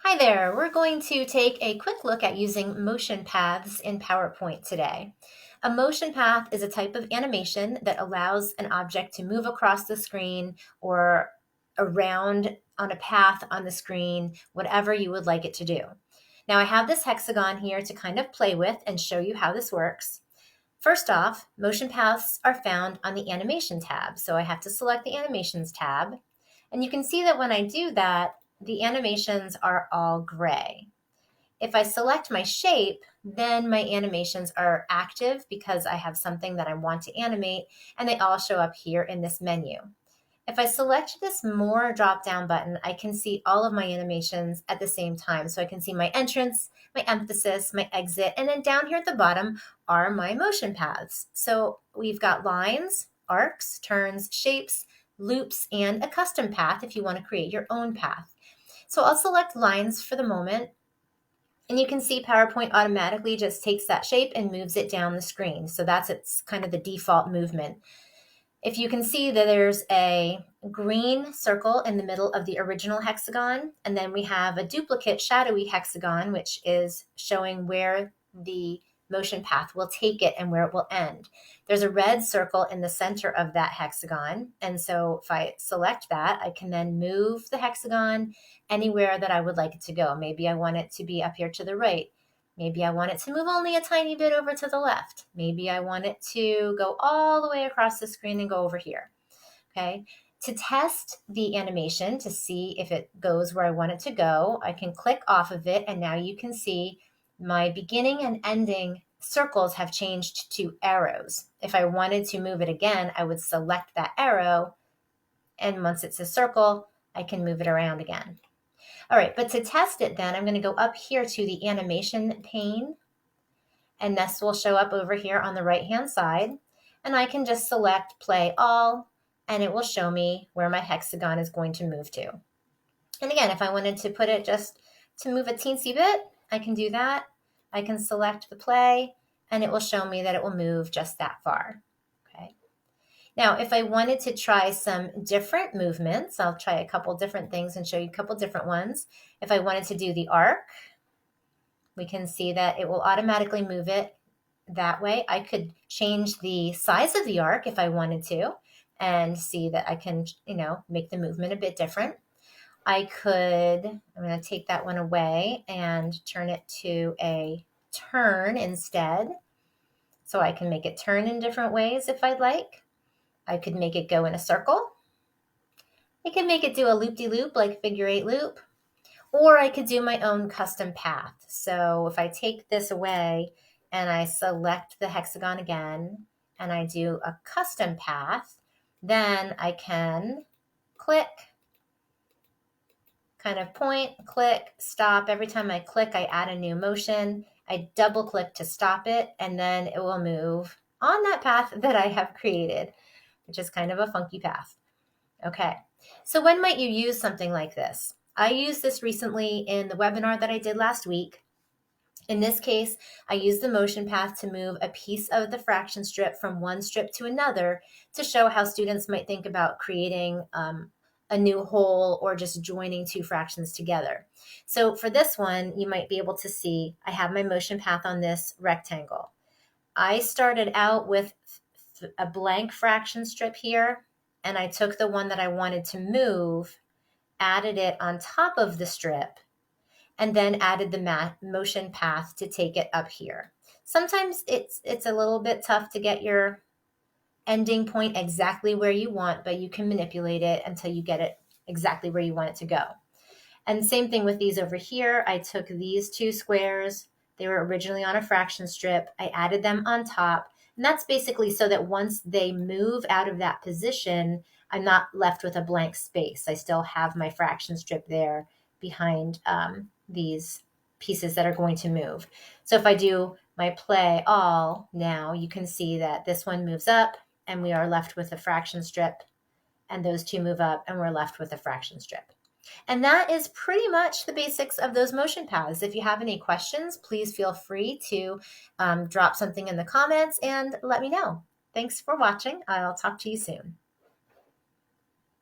Hi there, we're going to take a quick look at using motion paths in PowerPoint today. A motion path is a type of animation that allows an object to move across the screen or around on a path on the screen, whatever you would like it to do. Now I have this hexagon here to kind of play with and show you how this works. First off, motion paths are found on the Animation tab, so I have to select the Animations tab. And you can see that when I do that, the animations are all gray. If I select my shape, then my animations are active because I have something that I want to animate, and they all show up here in this menu. If I select this More drop-down button, I can see all of my animations at the same time. So I can see my entrance, my emphasis, my exit, and then down here at the bottom are my motion paths. So we've got lines, arcs, turns, shapes, loops, and a custom path if you want to create your own path. So I'll select lines for the moment, and you can see PowerPoint automatically just takes that shape and moves it down the screen. So that's its kind of the default movement. If you can see that there's a green circle in the middle of the original hexagon, and then we have a duplicate shadowy hexagon, which is showing where the motion path will take it and where it will end. There's a red circle in the center of that hexagon, and so if I select that, I can then move the hexagon anywhere that I would like it to go. Maybe I want it to be up here to the right. Maybe I want it to move only a tiny bit over to the left. Maybe I want it to go all the way across the screen and go over here. Okay. To test the animation to see if it goes where I want it to go, I can click off of it, and now you can see my beginning and ending circles have changed to arrows. If I wanted to move it again, I would select that arrow, and once it's a circle, I can move it around again. All right, but to test it then, I'm going to go up here to the animation pane, and this will show up over here on the right-hand side. And I can just select play all, and it will show me where my hexagon is going to move to. And again, if I wanted to put it just to move a teensy bit, I can do that. I can select the play, and it will show me that it will move just that far. Okay. Now, if I wanted to try some different movements, I'll try a couple different things and show you a couple different ones. If I wanted to do the arc, we can see that it will automatically move it that way. I could change the size of the arc if I wanted to and see that I can, make the movement a bit different. I'm going to take that one away and turn it to a turn instead. So I can make it turn in different ways if I'd like. I could make it go in a circle. I could make it do a loop-de-loop like figure eight loop, or I could do my own custom path. So if I take this away and I select the hexagon again and I do a custom path, then I can click, kind of point, click, stop. Every time I click, I add a new motion. I double click to stop it, and then it will move on that path that I have created, which is kind of a funky path. Okay, so when might you use something like this? I used this recently in the webinar that I did last week. In this case, I used the motion path to move a piece of the fraction strip from one strip to another to show how students might think about creating a new whole or just joining two fractions together. So for this one, you might be able to see I have my motion path on this rectangle. I started out with a blank fraction strip here, and I took the one that I wanted to move, added it on top of the strip, and then added the motion path to take it up here. Sometimes it's a little bit tough to get your ending point exactly where you want, but you can manipulate it until you get it exactly where you want it to go. And same thing with these over here. I took these two squares. They were originally on a fraction strip. I added them on top. And that's basically so that once they move out of that position, I'm not left with a blank space. I still have my fraction strip there behind these pieces that are going to move. So if I do my play all now, you can see that this one moves up and we are left with a fraction strip, and those two move up and we're left with a fraction strip. And that is pretty much the basics of those motion paths. If you have any questions, please feel free to drop something in the comments and let me know. Thanks for watching. I'll talk to you soon.